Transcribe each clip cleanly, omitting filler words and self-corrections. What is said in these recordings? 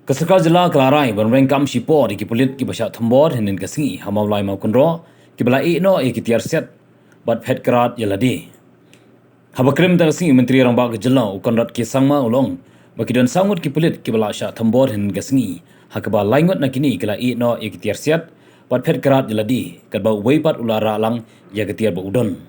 Kasarkar Jila Kelarai Weng kam Shipor ki Pulit ki Basha Thambor hinin kasingi Hamawlai Mawkynroh ki Balai no ki Tiar Siat bat phet kerat yaladi. Habakrim ta kasingi Menteri Rambak ke Jila ukonrat ki sangma ulong bakidon sangut ki Pulit ki Bala Sha Thambor hinin kasingi hakaba laingot na kini kila no ki Tiar Siat bat phet kerat yaladi kadba weipat ulara lang ya ki Tiar ba udon.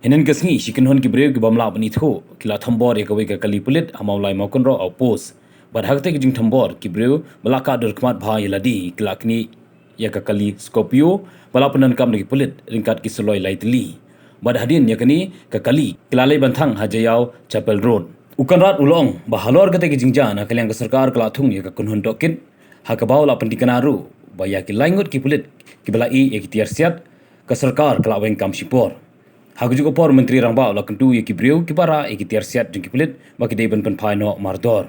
Hinin kasingi shikinhon ki brew ki bamla bani tho kila Thambor ya ka kali Pulit Hamawlai Mawkynroh au pos Badhagte ki jing thambor ki brew malaka dur khmat bha yaladi klakni ya ka kali Scorpio bala penan kam ki Pulit ringkat ki soloi laitli badhadin yakani ka kali klalai banthang hajayau Chapel Road ukanrat ulong bahalor kate ki jingja na kalyang ka sarkar klathung ya ka kunhun tokin hakabau la pandikanaru baya ki laingot ki Pulit ki balai ya ki Tiar Siat ka sarkar kla Weng kam Shipor hagujugo por menteri rangba la kentu ya ki brew ki bara ya ki Tiar Siat jing ki Pulit baki deben pen phai no mardor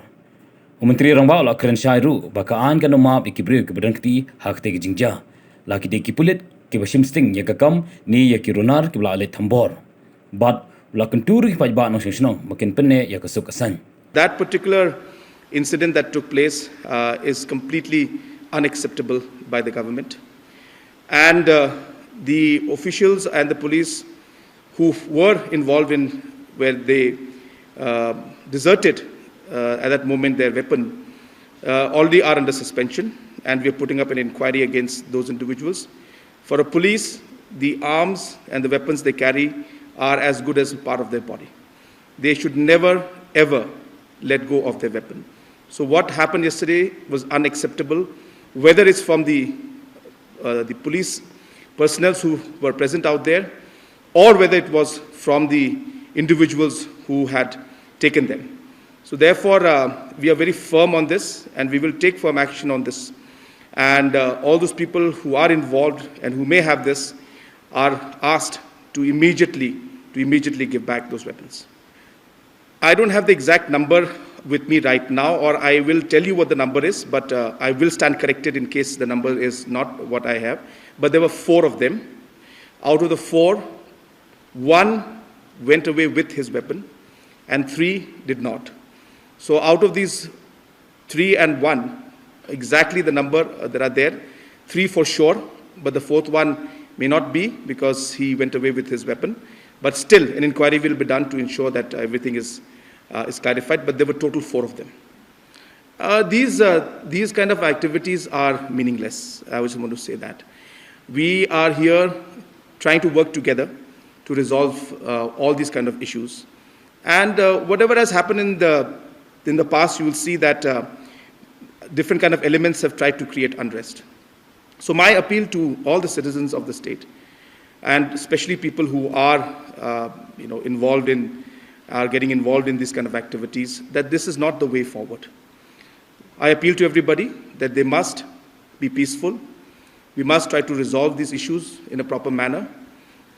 Menteri Rangba la keren syairu bakaan kan map ikibreu ke badan kti hak te jingja laki de ki Pulit ki bashim sting ya kakam ni ya ki runar ki bla ale thambor but la kentur ki pajba no shnong makin penne ya kasuk asan. That particular incident that took place is completely unacceptable by the government, and the officials and the police who were involved in where they deserted at that moment their weapon already are under suspension, and we are putting up an inquiry against those individuals. For a police, the arms and the weapons they carry are as good as part of their body. They should never ever let go of their weapon. So what happened yesterday was unacceptable, whether it's from the police personnel who were present out there, or whether it was from the individuals who had taken them. So therefore, we are very firm on this, and we will take firm action on this. And all those people who are involved and who may have this are asked to immediately give back those weapons. I don't have the exact number with me right now, or I will tell you what the number is, but I will stand corrected in case the number is not what I have. But there were 4 of them. Out of the 4, 1 went away with his weapon, and 3 did not. So out of these 3 and 1, exactly the number that are there, 3 for sure, but the 4th one may not be because he went away with his weapon. But still, an inquiry will be done to ensure that everything is clarified. But there were total 4 of them. These kind of activities are meaningless. I just want to say that. We are here trying to work together to resolve all these kind of issues. And whatever has happened in the past, you will see that different kind of elements have tried to create unrest. So my appeal to all the citizens of the state, and especially people who are getting involved in these kind of activities, that this is not the way forward. I appeal to everybody that they must be peaceful. We must try to resolve these issues in a proper manner,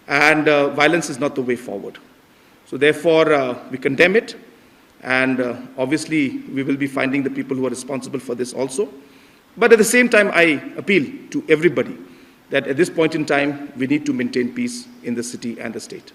and violence is not the way forward. So therefore, we condemn it. And obviously, we will be finding the people who are responsible for this also. But at the same time, I appeal to everybody that at this point in time, we need to maintain peace in the city and the state.